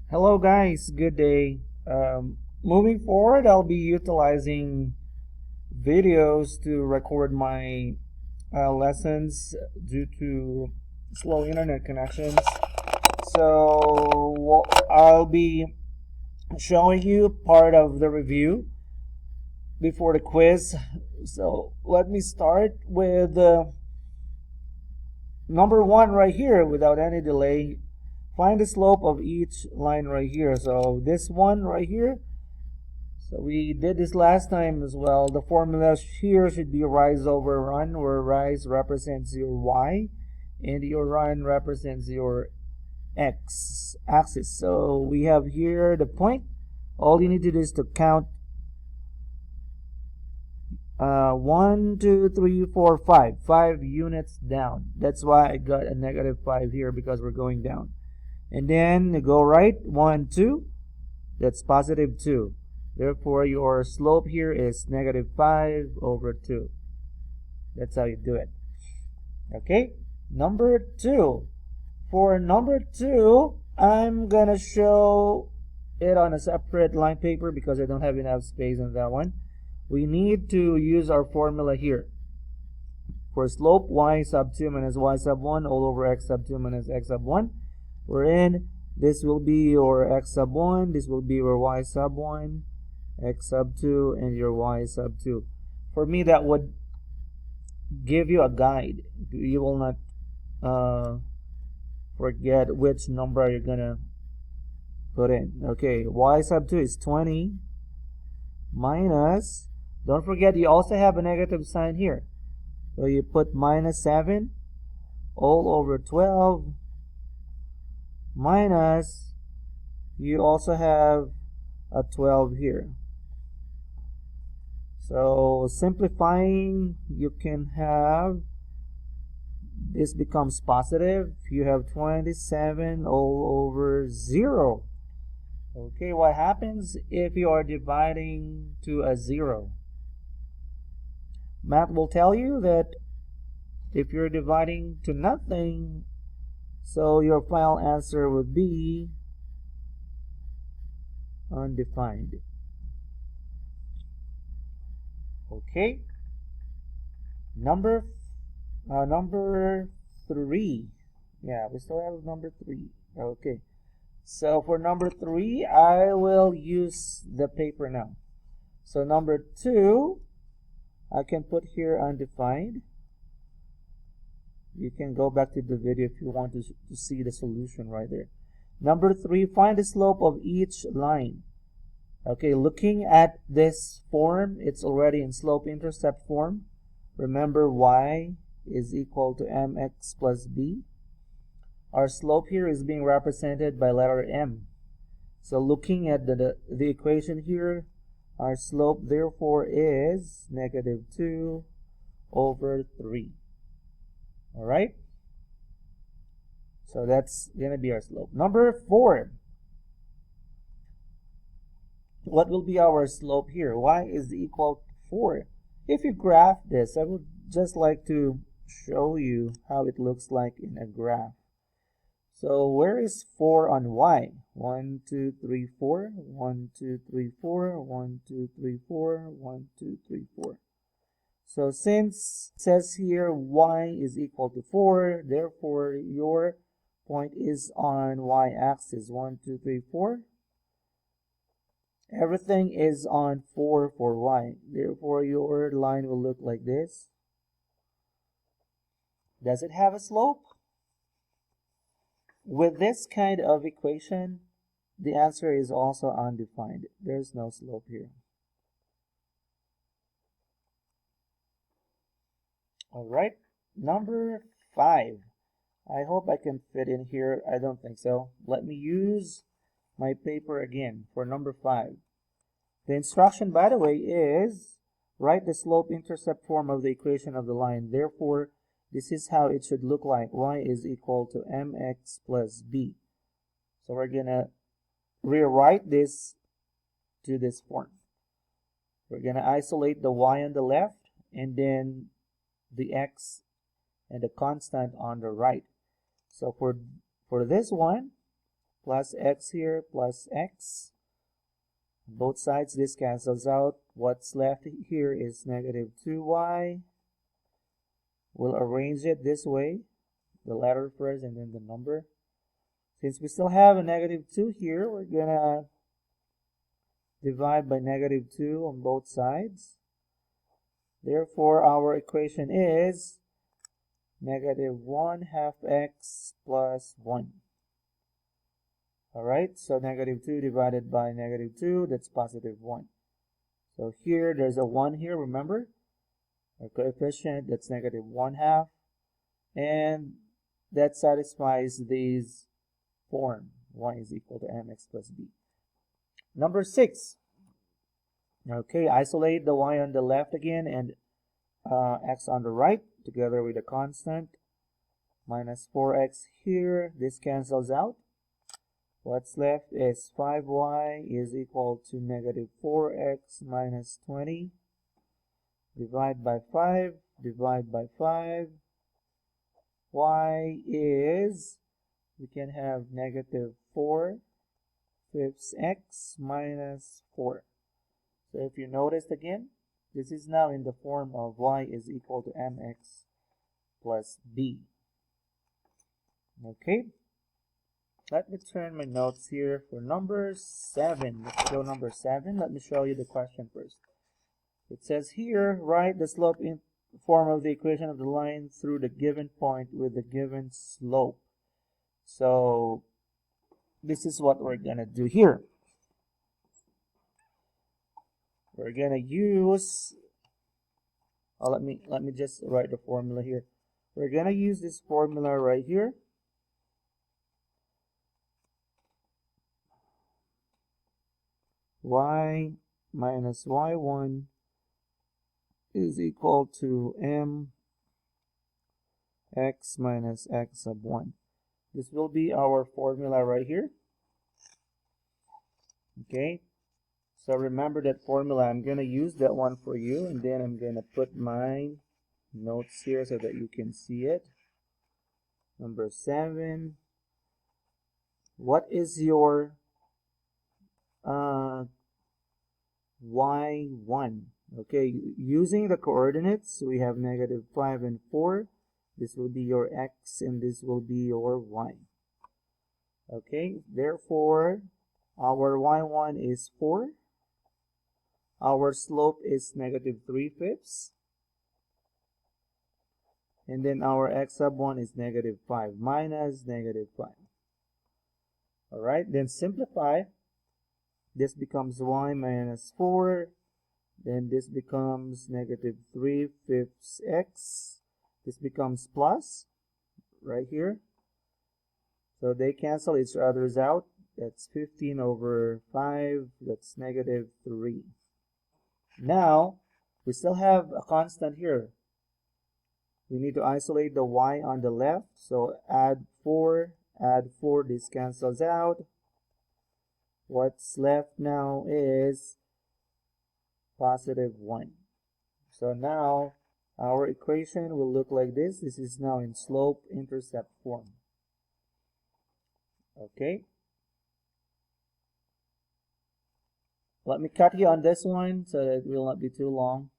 Hello guys, good day. Moving forward, I'll be utilizing videos to record my lessons due to slow internet connections. So I'll be showing you part of the review before the quiz. So let me start with number one right here without any delay. Find the slope of each line right here. So this one right here. So we did this last time as well. The formula here should be rise over run, where rise represents your y and your run represents your x axis. So we have here the point. All you need to do is to count 1, 2, 3, 4, 5. 5 units down. That's why I got a negative 5 here, because we're going down. And then you go right, 1, 2. That's positive 2. Therefore, your slope here is negative 5 over 2. That's how you do it. Okay, number 2. For number 2, I'm going to show it on a separate line paper because I don't have enough space on that one. We need to use our formula here. For slope, y sub 2 minus y sub 1 all over x sub 2 minus x sub 1. Wherein this will be your x sub 1, this will be your y sub 1, x sub 2, and your y sub 2. For me, that would give you a guide. You will not forget which number you're gonna put in. Okay, y sub 2 is 20 minus, don't forget you also have a negative sign here. So you put minus 7 all over 12 minus, you also have a 12 here. So simplifying, you can have this becomes positive. You have 27 all over 0. Okay, what happens if you are dividing to a 0? Math will tell you that if you're dividing to nothing, so your final answer would be undefined. Okay, number 3. Yeah, we still have number 3. Okay, so for number 3, I will use the paper now. So number 2, I can put here undefined. You can go back to the video if you want to see the solution right there. Number 3, find the slope of each line. Okay, looking at this form, it's already in slope-intercept form. Remember, y is equal to mx plus b. Our slope here is being represented by letter m. So looking at the equation here, our slope therefore is negative 2 over 3. Alright? So that's going to be our slope. Number 4. What will be our slope here? Y is equal to 4. If you graph this, I would just like to show you how it looks like in a graph. So where is 4 on y? 1, 2, 3, 4. 1, 2, 3, 4. 1, 2, 3, 4. 1, 2, 3, 4. So since it says here y is equal to 4, therefore your point is on y-axis. 1, 2, 3, 4. Everything is on 4 for y. Therefore, your line will look like this. Does it have a slope? With this kind of equation, the answer is also undefined. There's no slope here. Alright, number 5. I hope I can fit in here. I don't think so. Let me use my paper again for number 5. The instruction, by the way, is write the slope-intercept form of the equation of the line. Therefore, this is how it should look like. Y is equal to mx plus b. So we're going to rewrite this to this form. We're going to isolate the y on the left and then the x and the constant on the right. So for this one, plus x here, plus x. Both sides, this cancels out. What's left here is negative 2y. We'll arrange it this way, the letter first and then the number. Since we still have a negative 2 here, we're gonna divide by negative 2 on both sides. Therefore, our equation is negative 1/2 x plus 1. Alright, so negative 2 divided by negative 2, that's positive 1. So here, there's a 1 here, remember? Our coefficient, that's negative 1/2. And that satisfies this form. Y is equal to mx plus b. Number 6. Okay, isolate the y on the left again and x on the right together with a constant. Minus 4x here. This cancels out. What's left is 5y is equal to negative 4x minus 20. Divide by 5. Divide by 5. Y is, we can have negative 4/5 x minus 4. So if you noticed again, this is now in the form of y is equal to mx plus b. Okay, let me turn my notes here for number 7. Let's go number 7. Let me show you the question first. It says here, write the slope in form of the equation of the line through the given point with the given slope. So this is what we're gonna do here. We're gonna use, let me just write the formula here. We're gonna use this formula right here. Y minus y1 is equal to mx minus x sub 1. This will be our formula right here. Okay, so remember that formula. I'm going to use that one for you, and then I'm going to put my notes here so that you can see it. Number 7. What is your y1? Okay, using the coordinates, we have negative 5 and 4. This will be your x and this will be your y. Okay, therefore, our y1 is 4. Our slope is negative 3/5. And then our x sub 1 is negative 5 minus negative 5. Alright, then simplify. This becomes y minus 4. Then this becomes negative 3/5 x. This becomes plus right here. So they cancel each other's out. That's 15 over 5. That's negative 3. Now, we still have a constant here. We need to isolate the y on the left. So add 4. This cancels out. What's left now is positive 1. So now our equation will look like this. This is now in slope-intercept form. Okay. Let me cut you on this one so that it will not be too long.